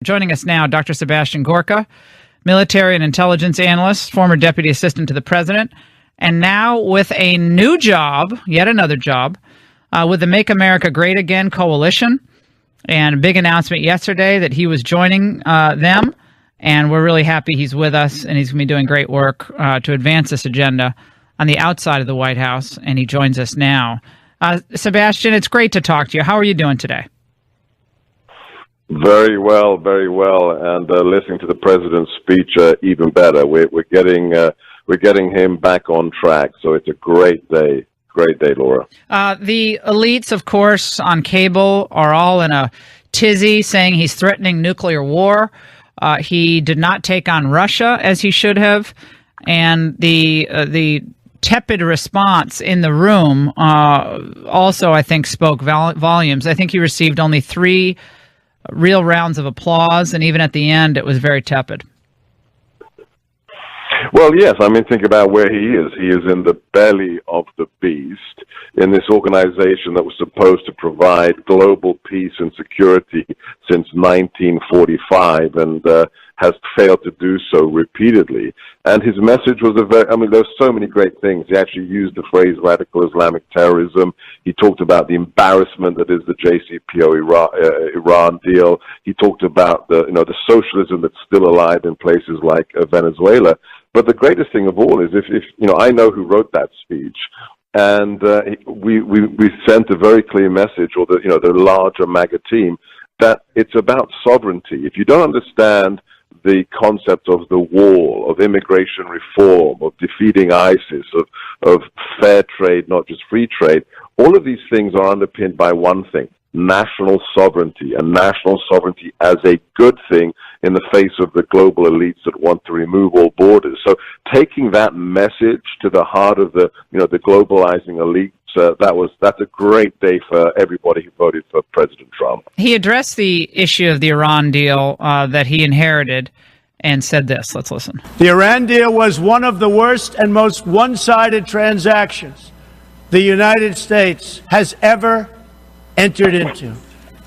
Joining us now, Dr. Sebastian Gorka, military and intelligence analyst, former deputy assistant to the president, and now with a new job, yet another job, with the Make America Great Again coalition. And a big announcement yesterday that he was joining them. And we're really happy he's with us, and he's going to be doing great work to advance this agenda on the outside of the White House. And he joins us now. Sebastian, it's great to talk to you. How are you doing today? Very well, very well. And listening to the president's speech, even better. We're getting him back on track. So it's a great day. Great day, Laura. The elites, of course, on cable are all in a tizzy saying he's threatening nuclear war. He did not take on Russia as he should have. And the tepid response in the room also, I think, spoke volumes. I think he received only 3 real rounds of applause, and even at the end, it was very tepid. Well, yes. I mean, think about where he is. He is in the belly of the beast in this organization that was supposed to provide global peace and security since 1945 and has failed to do so repeatedly. And his message was there's so many great things. He actually used the phrase radical Islamic terrorism. He talked about the embarrassment that is the JCPOA Iran deal. He talked about the socialism that's still alive in places like Venezuela. But the greatest thing of all is if I know who wrote that speech, and we sent a very clear message, or the larger MAGA team, that it's about sovereignty. If you don't understand the concept of the wall, of immigration reform, of defeating ISIS, of fair trade, not just free trade, all of these things are underpinned by one thing: national sovereignty, and national sovereignty as a good thing in the face of the global elites that want to remove all borders. So taking that message to the heart of the globalizing elites, that's a great day for everybody who voted for President Trump. He addressed the issue of the Iran deal that he inherited and said this. Let's listen. The Iran deal was one of the worst and most one-sided transactions the United States has ever entered into.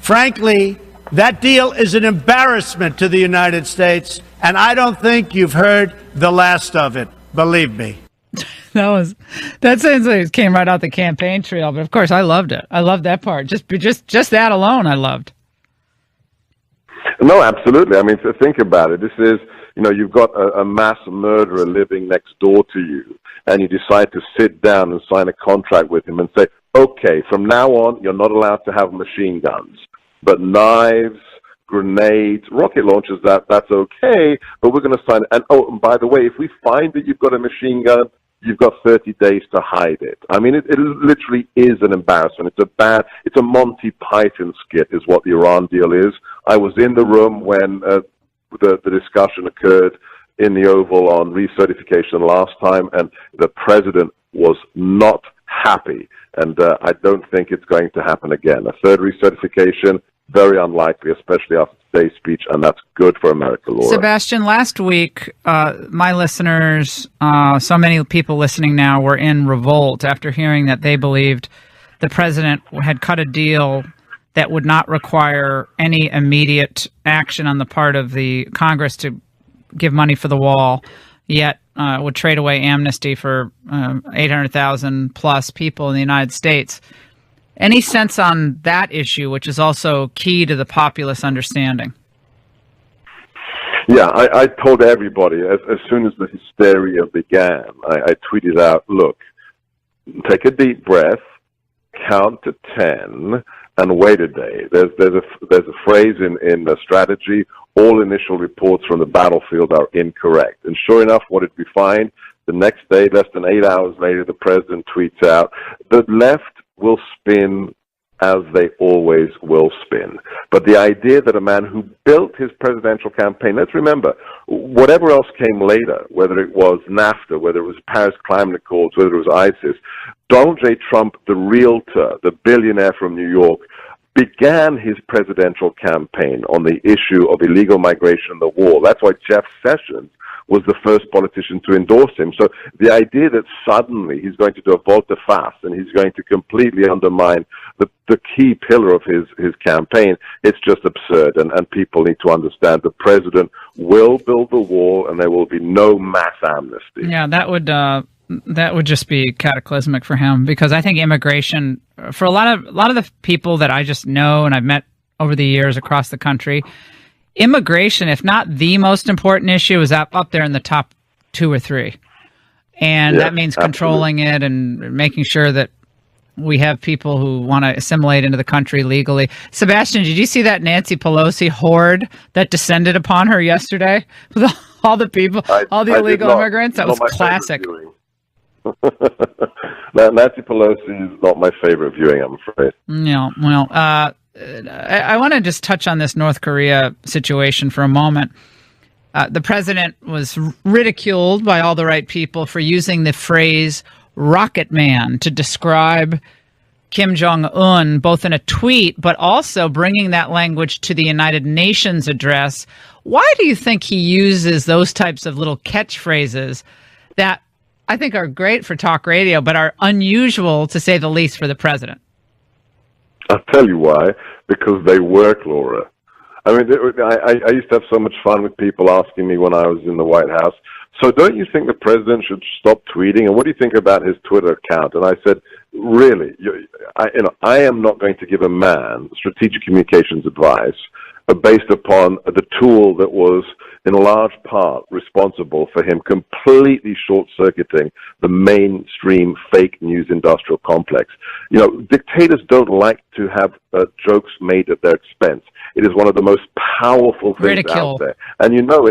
Frankly, that deal is an embarrassment to the United States, and I don't think you've heard the last of it. Believe me. That sounds like it came right out the campaign trail, but of course I loved it. I loved that part. Just that alone I loved. No, absolutely. I mean, to think about it, this is, you've got a mass murderer living next door to you, and you decide to sit down and sign a contract with him and say, okay, from now on, you're not allowed to have machine guns, but knives, grenades, rocket launchers, that's okay, but we're going to sign it. And by the way, if we find that you've got a machine gun, you've got 30 days to hide it. I mean, it literally is an embarrassment. It's a Monty Python skit is what the Iran deal is. I was in the room when the discussion occurred in the Oval on recertification last time, and the president was not happy. And I don't think it's going to happen again. A third recertification, very unlikely, especially after today's speech, and that's good for America, Laura. Sebastian, last week, my listeners, so many people listening now, were in revolt after hearing that they believed the president had cut a deal that would not require any immediate action on the part of the Congress to give money for the wall, yet would trade away amnesty for 800,000 plus people in the United States. Any sense on that issue, which is also key to the populist understanding? Yeah, I told everybody as soon as the hysteria began, I tweeted out, look, take a deep breath, count to 10, and wait a day. There's a phrase in the strategy: all initial reports from the battlefield are incorrect. And sure enough, what did we find? The next day, less than 8 hours later, the president tweets out, the left will spin as they always will spin. But the idea that a man who built his presidential campaign, let's remember, whatever else came later, whether it was NAFTA, whether it was Paris Climate Accords, whether it was ISIS, Donald J. Trump, the realtor, the billionaire from New York, began his presidential campaign on the issue of illegal migration and the war. That's why Jeff Sessions was the first politician to endorse him. So the idea that suddenly he's going to do a volte-face and he's going to completely undermine the key pillar of his campaign, it's just absurd. And people need to understand the president will build the wall and there will be no mass amnesty. Yeah, that would just be cataclysmic for him, because I think immigration, for a lot of the people that I just know and I've met over the years across the country, immigration, if not the most important issue, is up there in the top 2 or 3. And yes, that means controlling it and making sure that we have people who want to assimilate into the country legally. Sebastian, did you see that Nancy Pelosi horde that descended upon her yesterday? With all the people, all the illegal immigrants? That was classic. Nancy Pelosi is not my favorite viewing, I'm afraid. No, well, I want to just touch on this North Korea situation for a moment. The president was ridiculed by all the right people for using the phrase "rocket man" to describe Kim Jong-un, both in a tweet, but also bringing that language to the United Nations address. Why do you think he uses those types of little catchphrases that I think are great for talk radio, but are unusual, to say the least, for the president? I'll tell you why. Because they work, Laura. I mean, I used to have so much fun with people asking me when I was in the White House, so don't you think the president should stop tweeting? And what do you think about his Twitter account? And I said, really, I am not going to give a man strategic communications advice based upon the tool that was in large part responsible for him completely short-circuiting the mainstream fake news industrial complex. You know, dictators don't like to have jokes made at their expense. It is one of the most powerful things out there. And you know,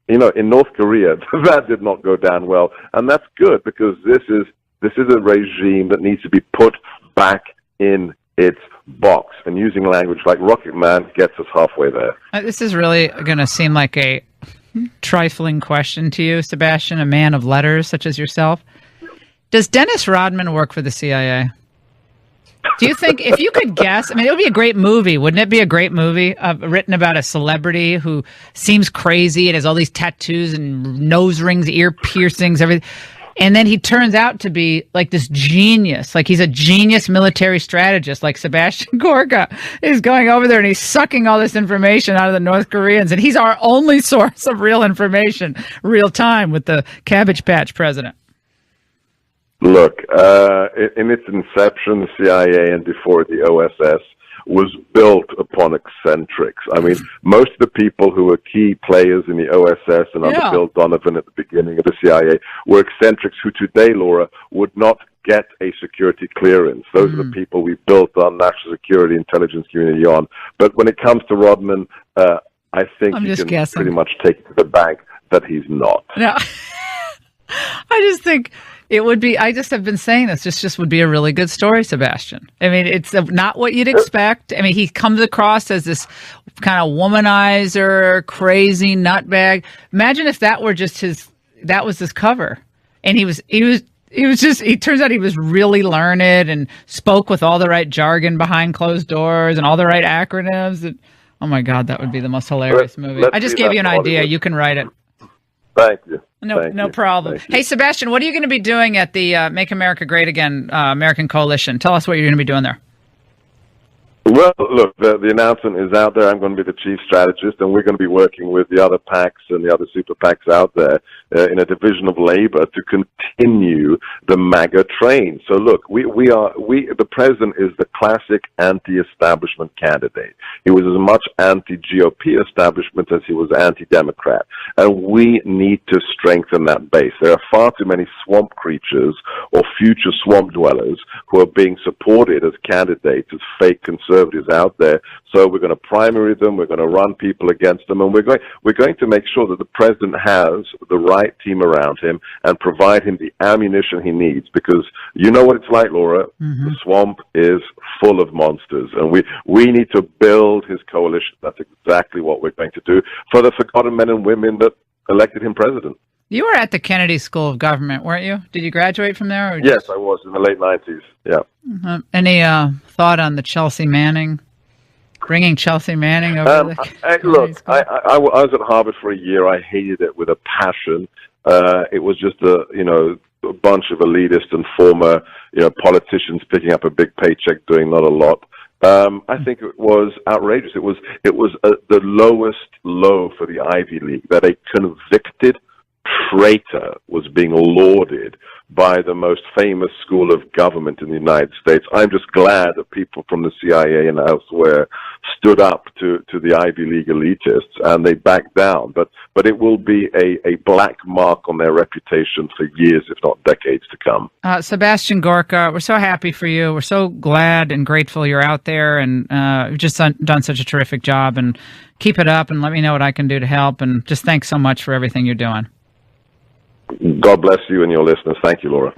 in North Korea, that did not go down well. And that's good, because this is a regime that needs to be put back in its box. And using language like Rocket Man gets us halfway there. This is really going to seem like a trifling question to you, Sebastian, a man of letters such as yourself. Does Dennis Rodman work for the CIA? Do you think, if you could guess, I mean, it would be a great movie. Wouldn't it be a great movie written about a celebrity who seems crazy and has all these tattoos and nose rings, ear piercings, everything? And then he turns out to be like this genius, like he's a genius military strategist, like Sebastian Gorka is going over there and he's sucking all this information out of the North Koreans. And he's our only source of real information, real time, with the Cabbage Patch president. Look, in its inception, the CIA and before the OSS was built upon eccentrics. I mean, most of the people who were key players in the OSS and under Bill Donovan at the beginning of the CIA were eccentrics who today, Laura, would not get a security clearance. Those are the people we built our national security intelligence community on. But when it comes to Rodman, I think you can pretty much take it to the bank that he's not. No. I just think it would be, I just have been saying this just would be a really good story, Sebastian. I mean, it's not what you'd expect. I mean, he comes across as this kind of womanizer, crazy nutbag. Imagine if that were just that was his cover. And it turns out he was really learned and spoke with all the right jargon behind closed doors and all the right acronyms. And, oh my God, that would be the most hilarious movie. I just gave you an idea. You can write it. Thank you. No problem. Hey, Sebastian, what are you going to be doing at the Make America Great Again American Coalition? Tell us what you're going to be doing there. Well, look, the announcement is out there. I'm going to be the chief strategist, and we're going to be working with the other PACs and the other super PACs out there in a division of labor to continue the MAGA train. So, look, the president is the classic anti-establishment candidate. He was as much anti-GOP establishment as he was anti-Democrat, and we need to strengthen that base. There are far too many swamp creatures or future swamp dwellers who are being supported as candidates, as fake conservatives out there. So we're going to primary them, we're going to run people against them, and we're going to make sure that the president has the right team around him and provide him the ammunition he needs, because you know what it's like, Laura. The swamp is full of monsters, and we need to build his coalition. That's exactly what we're going to do for the forgotten men and women that elected him president. You were at the Kennedy School of Government, weren't you? Did you graduate from there? Yes, I was in the late 90s. Yeah. Any thought on the Chelsea Manning bringing Chelsea Manning over Look, I was at Harvard for a year. I hated it with a passion. It was just a bunch of elitist and former, politicians picking up a big paycheck, doing not a lot. I think it was outrageous. It was the lowest low for the Ivy League that a convicted traitor was being lauded by the most famous school of government in the United States. I'm just glad that people from the CIA and elsewhere stood up to the Ivy League elitists, and they backed down. But it will be a black mark on their reputation for years, if not decades to come. Sebastian Gorka, we're so happy for you. We're so glad and grateful you're out there, and you've just done such a terrific job. And keep it up, and let me know what I can do to help. And just thanks so much for everything you're doing. God bless you and your listeners. Thank you, Laura.